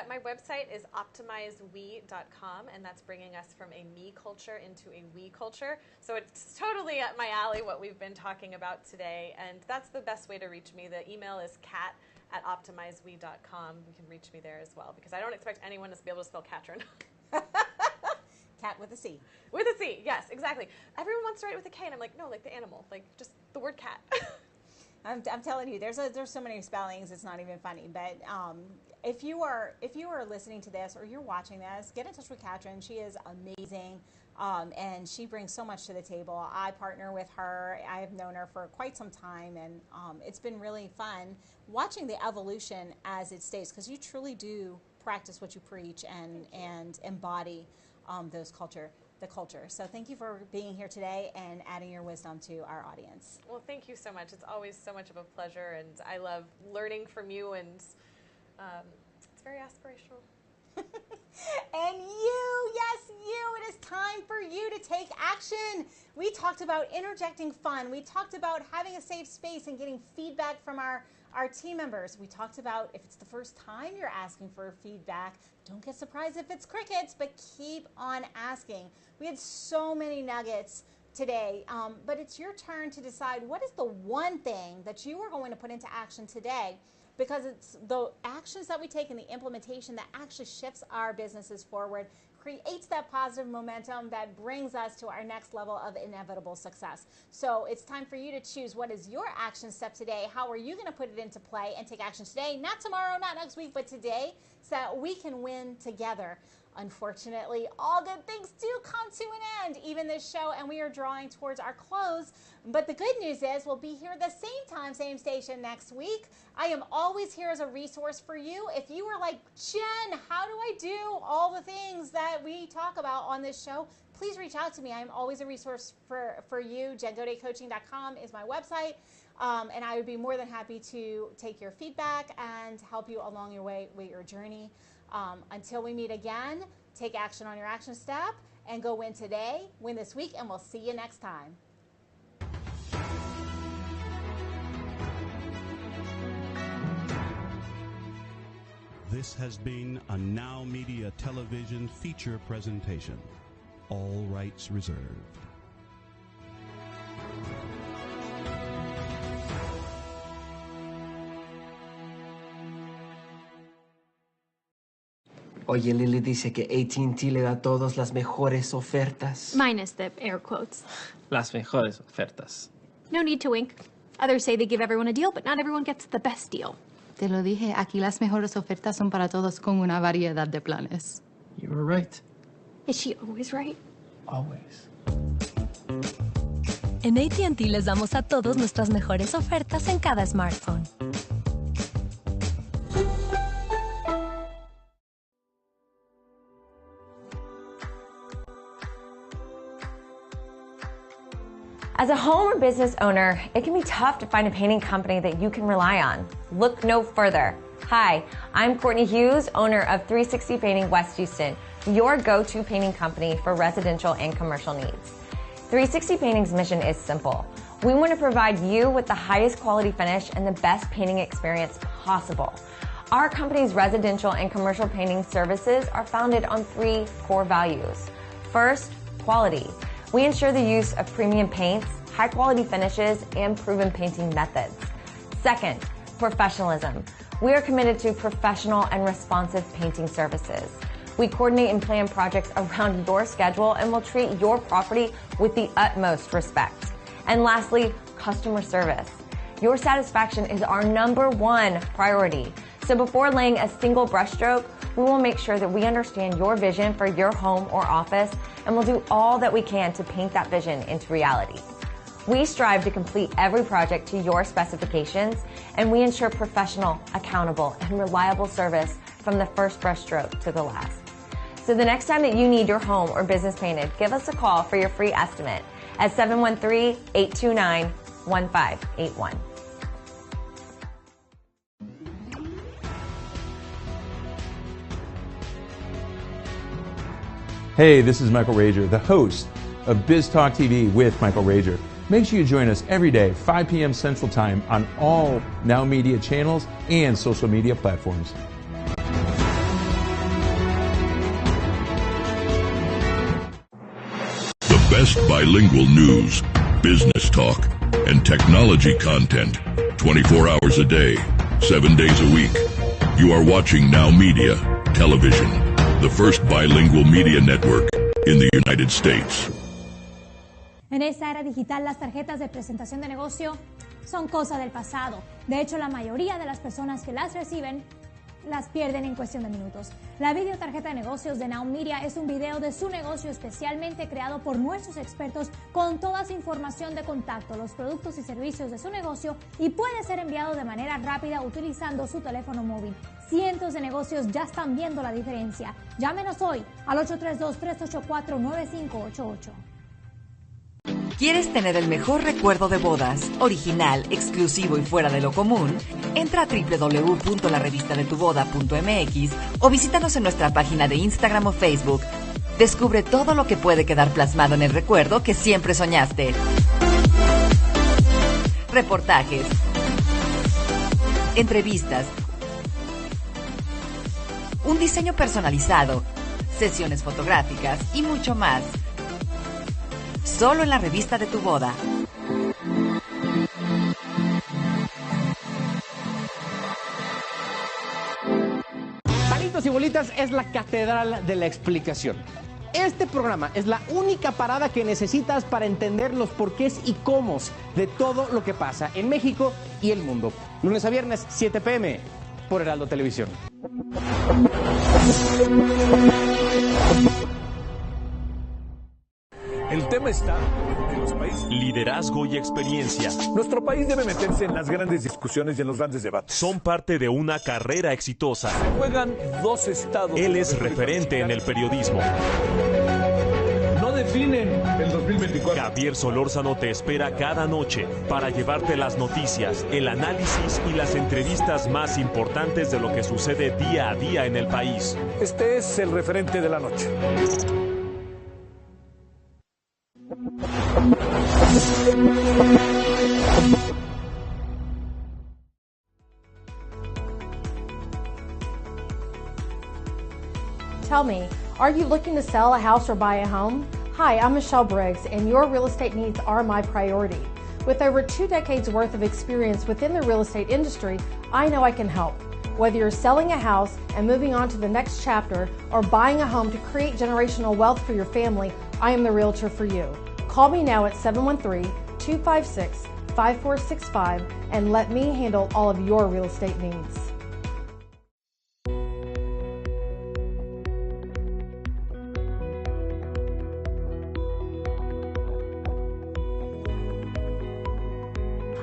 My website is optimizewe.com, and that's bringing us from a me culture into a we culture. So it's totally up my alley what we've been talking about today, and that's the best way to reach me. The email is kat@optimizewe.com. You can reach me there as well, because I don't expect anyone to be able to spell Katrin. Cat with a C. With a C, yes, exactly. Everyone wants to write with a K, and I'm like, no, like the animal, like just the word cat. I'm telling you, there's so many spellings, it's not even funny. But if you are listening to this or you're watching this, get in touch with Katrin. She is amazing, and she brings so much to the table. I partner with her. I have known her for quite some time, and it's been really fun watching the evolution as it stays, because you truly do practice what you preach and embody the culture. So thank you for being here today and adding your wisdom to our audience. Well, thank you so much. It's always so much of a pleasure, and I love learning from you, and it's very aspirational. And you, yes, you, it is time for you to take action. We talked about interjecting fun. We talked about having a safe space and getting feedback from our team members. We talked about if it's the first time you're asking for feedback, don't get surprised if it's crickets, but keep on asking. We had so many nuggets today, but it's your turn to decide what is the one thing that you are going to put into action today, because it's the actions that we take and the implementation that actually shifts our businesses forward, creates that positive momentum that brings us to our next level of inevitable success. So it's time for you to choose what is your action step today. How are you going to put it into play and take action today? Not tomorrow, not next week, but today, so that we can win together. Unfortunately, all good things do come to an end, even this show, and we are drawing towards our close. But the good news is we'll be here the same time, same station next week. I am always here as a resource for you. If you are like, Jen, how do I do all the things that we talk about on this show? please reach out to me. I'm always a resource for you. JenGaudetCoaching.com is my website. And I would be more than happy to take your feedback and help you along your way with your journey. Until we meet again, take action on your action step and go win today, win this week, and we'll see you next time. This has been a Now Media Television feature presentation. All rights reserved. Oye, Lily dice que AT&T le da a todos las mejores ofertas. Minus the air quotes. Las mejores ofertas. No need to wink. Others say they give everyone a deal, but not everyone gets the best deal. Te lo dije, aquí las mejores ofertas son para todos con una variedad de planes. You were right. Is she always right? Always. En AT&T les damos a todos nuestras mejores ofertas en cada smartphone. As a home or business owner, it can be tough to find a painting company that you can rely on. Look no further. Hi, I'm Courtney Hughes, owner of 360 Painting West Houston, your go-to painting company for residential and commercial needs. 360 Painting's mission is simple. We want to provide you with the highest quality finish and the best painting experience possible. Our company's residential and commercial painting services are founded on 3 core values. First, quality. We ensure the use of premium paints, high-quality finishes, and proven painting methods. Second, professionalism. We are committed to professional and responsive painting services. We coordinate and plan projects around your schedule and will treat your property with the utmost respect. And lastly, customer service. Your satisfaction is our #1 priority. So before laying a single brushstroke, we will make sure that we understand your vision for your home or office, and we'll do all that we can to paint that vision into reality. We strive to complete every project to your specifications, and we ensure professional, accountable, and reliable service from the first brushstroke to the last. So the next time that you need your home or business painted, give us a call for your free estimate at 713-829-1581. Hey, this is Michael Rager, the host of Biz Talk TV with Michael Rager. Make sure you join us every day, 5 p.m. Central Time on all Now Media channels and social media platforms. The best bilingual news, business talk, and technology content 24 hours a day, 7 days a week. You are watching Now Media Television, the first bilingual media network in the United States. En esta era digital, las tarjetas de presentación de negocio son cosa del pasado. De hecho, la mayoría de las personas que las reciben las pierden en cuestión de minutos. La videotarjeta de negocios de Now Media es un video de su negocio especialmente creado por nuestros expertos con toda su información de contacto, los productos y servicios de su negocio, y puede ser enviado de manera rápida utilizando su teléfono móvil. Cientos de negocios ya están viendo la diferencia. Llámenos hoy al 832-384-9588. ¿Quieres tener el mejor recuerdo de bodas, original, exclusivo y fuera de lo común? Entra a www.larevistadetuboda.mx o visítanos en nuestra página de Instagram o Facebook. Descubre todo lo que puede quedar plasmado en el recuerdo que siempre soñaste. Reportajes, entrevistas, un diseño personalizado, sesiones fotográficas y mucho más. Solo en la revista de tu boda. Palitos y Bolitas es la catedral de la explicación. Este programa es la única parada que necesitas para entender los porqués y cómo de todo lo que pasa en México y el mundo. Lunes a viernes, 7 p.m. por Heraldo Televisión. El tema está en los países. Liderazgo y experiencia. Nuestro país debe meterse en las grandes discusiones y en los grandes debates. Son parte de una carrera exitosa. Juegan 2 estados. Él es referente en el periodismo. No cine el 2024. Javier Solórzano te espera cada noche para llevarte las noticias, el análisis y las entrevistas más importantes de lo que sucede día a día en el país. Este es el referente de la noche. Tell me, are you looking to sell a house or buy a home? Hi, I'm Michelle Briggs, and your real estate needs are my priority. With over 2 decades worth of experience within the real estate industry, I know I can help. Whether you're selling a house and moving on to the next chapter or buying a home to create generational wealth for your family, I am the realtor for you. Call me now at 713-256-5465 and let me handle all of your real estate needs.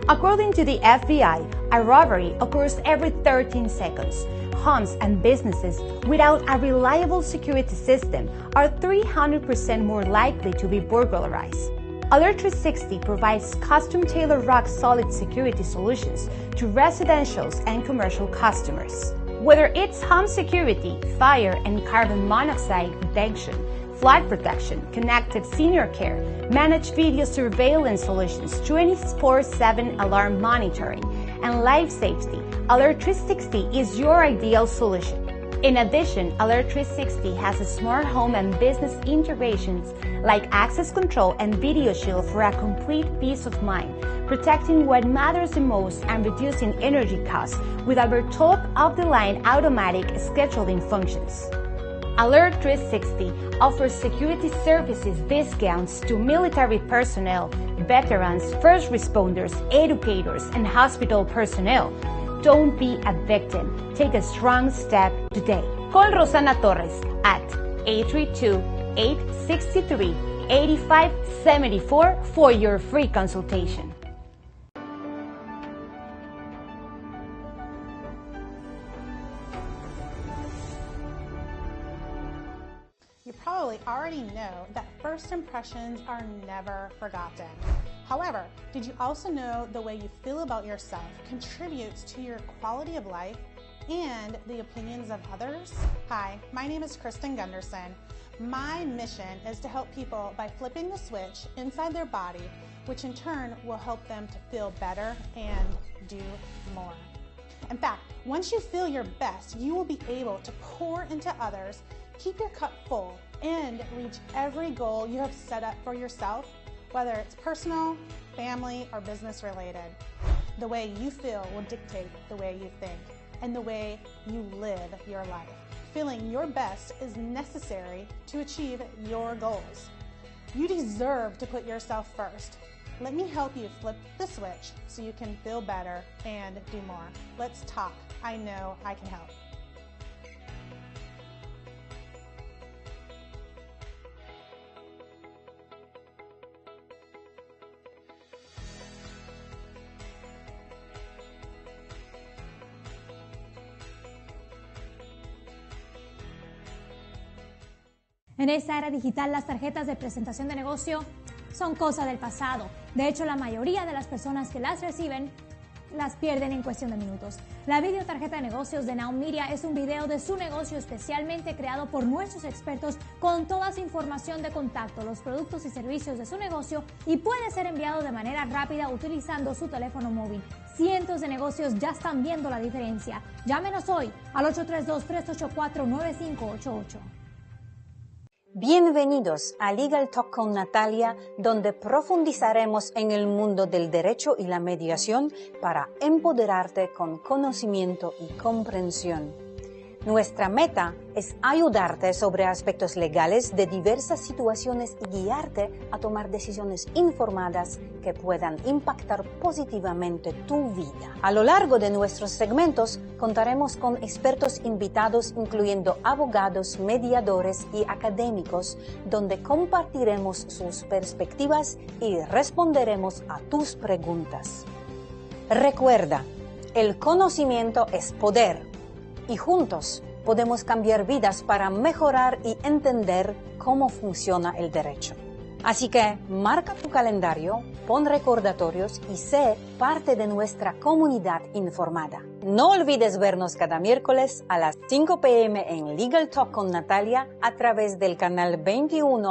According to the FBI, a robbery occurs every 13 seconds. Homes and businesses without a reliable security system are 300% more likely to be burglarized. Alert 360 provides custom-tailored rock-solid security solutions to residential and commercial customers. Whether it's home security, fire and carbon monoxide detection, flood protection, connected senior care, managed video surveillance solutions, 24/7 alarm monitoring, and life safety, Alert 360 is your ideal solution. In addition, Alert 360 has smart home and business integrations like access control and video shield for a complete peace of mind, protecting what matters the most and reducing energy costs with our top-of-the-line automatic scheduling functions. Alert 360 offers security services discounts to military personnel, veterans, first responders, educators, and hospital personnel. Don't be a victim. Take a strong step today. Call Rosana Torres at 832-863-8574 for your free consultation. You probably already know that first impressions are never forgotten. However, did you also know the way you feel about yourself contributes to your quality of life and the opinions of others? Hi, my name is Kristen Gunderson. My mission is to help people by flipping the switch inside their body, which in turn will help them to feel better and do more. In fact, once you feel your best, you will be able to pour into others, keep your cup full, and reach every goal you have set up for yourself, whether it's personal, family, or business related. The way you feel will dictate the way you think and the way you live your life. Feeling your best is necessary to achieve your goals. You deserve to put yourself first. Let me help you flip the switch so you can feel better and do more. Let's talk. I know I can help. En esta era digital, las tarjetas de presentación de negocio son cosa del pasado. De hecho, la mayoría de las personas que las reciben las pierden en cuestión de minutos. La videotarjeta de negocios de Now Media es un video de su negocio especialmente creado por nuestros expertos con toda su información de contacto, los productos y servicios de su negocio, y puede ser enviado de manera rápida utilizando su teléfono móvil. Cientos de negocios ya están viendo la diferencia. Llámenos hoy al 832-384-9588. Bienvenidos a Legal Talk con Natalia, donde profundizaremos en el mundo del derecho y la mediación para empoderarte con conocimiento y comprensión. Nuestra meta es ayudarte sobre aspectos legales de diversas situaciones y guiarte a tomar decisiones informadas que puedan impactar positivamente tu vida. A lo largo de nuestros segmentos contaremos con expertos invitados, incluyendo abogados, mediadores y académicos, donde compartiremos sus perspectivas y responderemos a tus preguntas. Recuerda, el conocimiento es poder. Y juntos podemos cambiar vidas para mejorar y entender cómo funciona el derecho. Así que marca tu calendario, pon recordatorios y sé parte de nuestra comunidad informada. No olvides vernos cada miércoles a las 5 p.m. en Legal Talk con Natalia a través del canal 21